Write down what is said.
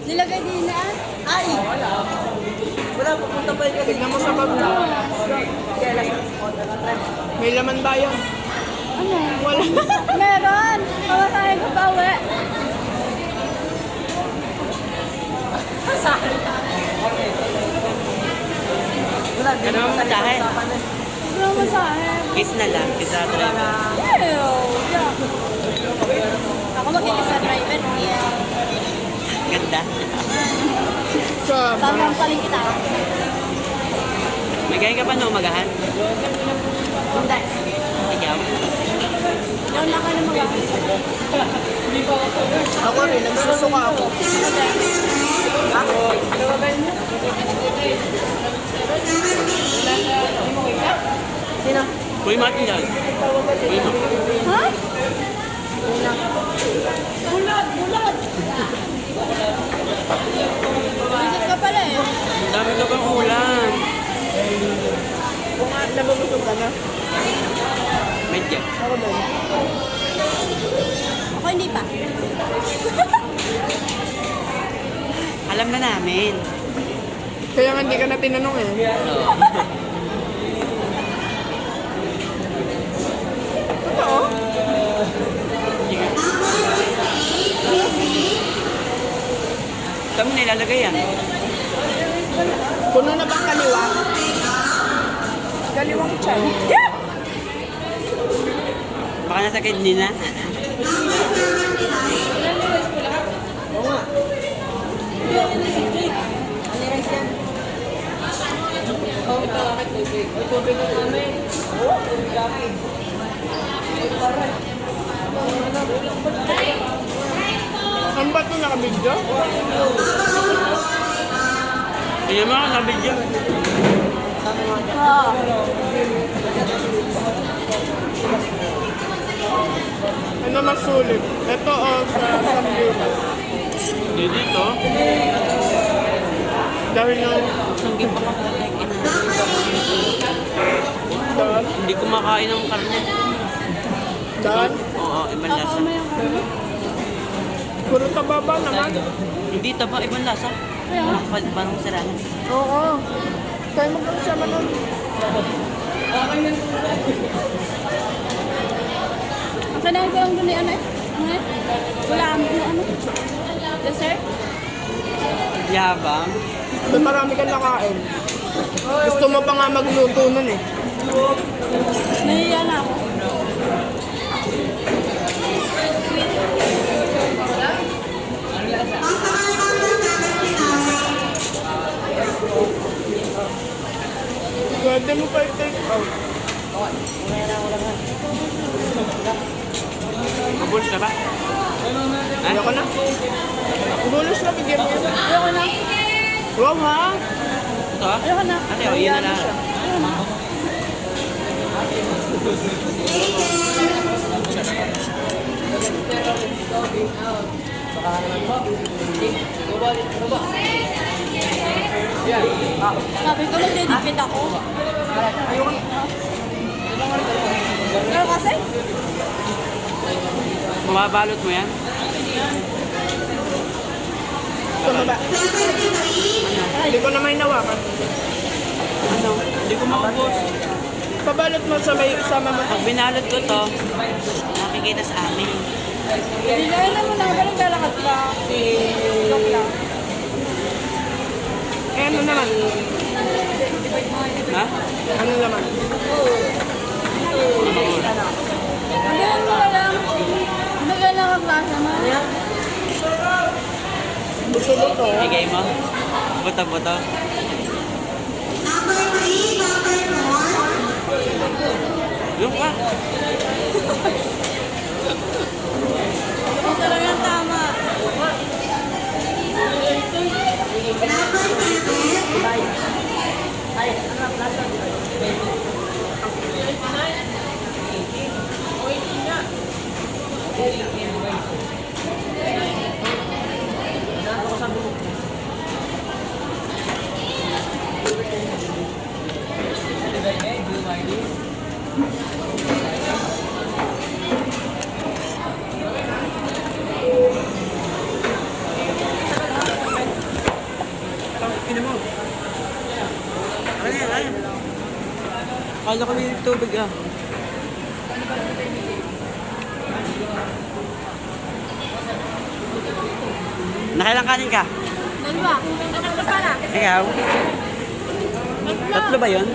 Nilagay din na. Ay! Wala, pupunta pa yun kasi. Tignan mo sa bag na. May laman ba yun? Ano? Wala. Meron! Pamatayin ko pa uwi. Wala, di Ano ang masahe? Sobrang masahe. Kiss na lang, kiss sa driver. Ew! Yeah. Ako magkikis sa driver. Yeah. Ganda. Sa Tamang paling kita. Magaling ka pa no, magahan? Hindi. Ikaw? Doon na ka na mag-ahit. ako rin, nagsusuka ako. Sino? Uy, Martin dyan. Uy, Ha? Bulat! Bulat! Visit ka pala eh. ang dami ka bang ulam. Kung nabubusog ka na. Medyo. Ako din. Ako hindi pa. Alam na namin. Kaya nga hindi ka na tinanong eh. Oo. Totoo? Saan mo nilalagay yan? Puno na bang kaliwa? Kaliwang chan. Baka nasa kidney na. Oo nga. Aniris yan. Oo, bakit tubig? May tubig na namin. Oo, tubig kami. Ang ba't mo nakabidyo? Hindi mo ako nabidyo. Oo. Ano mas sulit? Ito o sa computer? Hindi dito. Dahil nung Hindi pa makatek. daan? Hindi kumakain ng karne. Daan? Oo, ibang lasa. Kasama yung ano. Puro tababa naman. Hindi taba, ibang lasa. Parang sarang. Oo. Tayo magkakasama nun. Ang kailangan ko lang doon ano eh. Ano eh? Wala mo ano. Dessert? Yabang. May marami kang nakain. Gusto mo pa nga magluto nun eh. Nahiya na ako. Pwede mo pa i-take out. Mabuls ka ba? Ha? Ayoko na. Bulos na, bigyan mo yun. Ayoko na. Wow ha? Ito ah? Ayoko na. Ate, o yun na lang. Ayoko na. Sabi ko magdidikit ako. Pero kasi, Mababalot mo yan? Tumaba. Hindi ko na may nawakan. Ano? Hindi ko maubos. Pabalot mo sa may sama mo. Pag binalot ko to, nakikita sa amin. hindi na alam mo na, parang lalakad pa. Joke lang. Eh ano naman? Ha? Ano naman? Hanggang mo lang. Hanggang lang ang klasa mo. Buto-buto. Bigay mo? Buto-buto. Yung ka. Isa lang yung tama. yan. Kala ko may tubig ah. Nakailang kanin ka? Dalawa. Tatlo pa na. Ikaw? Tatlo ba yun?